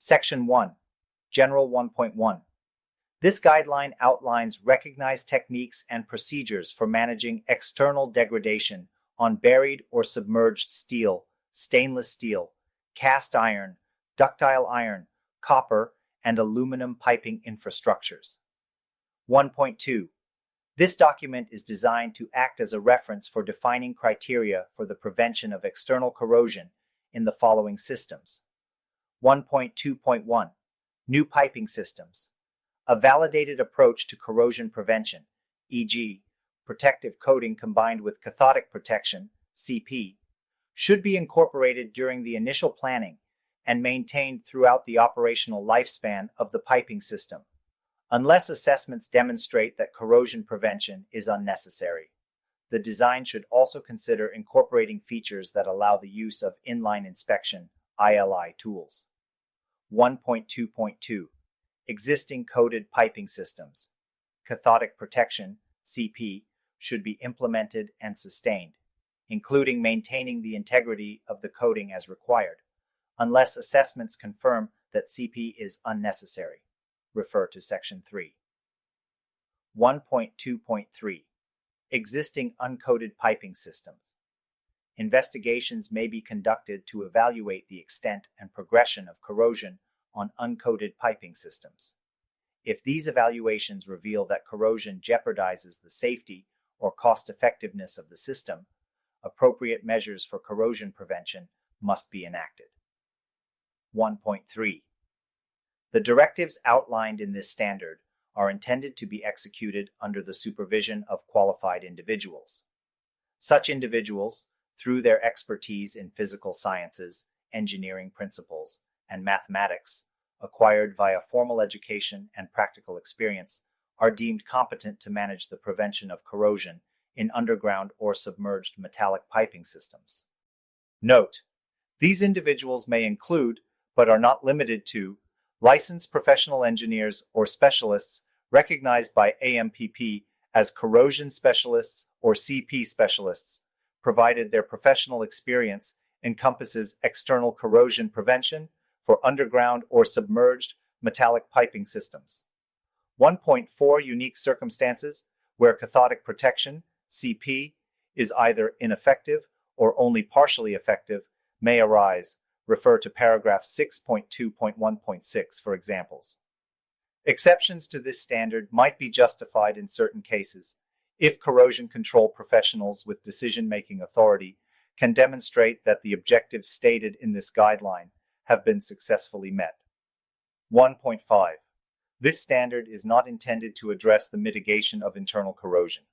Section 1. General 1.1. This guideline outlines recognized techniques and procedures for managing external degradation on buried or submerged steel, stainless steel, cast iron, ductile iron, copper, and aluminum piping infrastructures. 1.2. This document is designed to act as a reference for defining criteria for the prevention of external corrosion in the following systems. 1.2.1. New piping systems. A validated approach to corrosion prevention, e.g., protective coating combined with cathodic protection, CP, should be incorporated during the initial planning and maintained throughout the operational lifespan of the piping system, unless assessments demonstrate that corrosion prevention is unnecessary. The design should also consider incorporating features that allow the use of inline inspection (ILI) tools. 1.2.2. Existing coated piping systems. Cathodic protection (CP) should be implemented and sustained, including maintaining the integrity of the coating as required, unless assessments confirm that CP is unnecessary. Refer to Section 3. 1.2.3. Existing uncoated piping systems. Investigations may be conducted to evaluate the extent and progression of corrosion on uncoated piping systems. If these evaluations reveal that corrosion jeopardizes the safety or cost-effectiveness of the system, appropriate measures for corrosion prevention must be enacted. 1.3. The directives outlined in this standard are intended to be executed under the supervision of qualified individuals. Such individuals, through their expertise in physical sciences, engineering principles, and mathematics, acquired via formal education and practical experience, are deemed competent to manage the prevention of corrosion in underground or submerged metallic piping systems. Note: these individuals may include, but are not limited to, licensed professional engineers or specialists recognized by AMPP as corrosion specialists or CP specialists, provided their professional experience encompasses external corrosion prevention for underground or submerged metallic piping systems. 1.4. Unique circumstances where cathodic protection, CP, is either ineffective or only partially effective may arise. Refer to paragraph 6.2.1.6 for examples. Exceptions to this standard might be justified in certain cases if corrosion control professionals with decision-making authority can demonstrate that the objectives stated in this guideline have been successfully met. 1.5. This standard is not intended to address the mitigation of internal corrosion.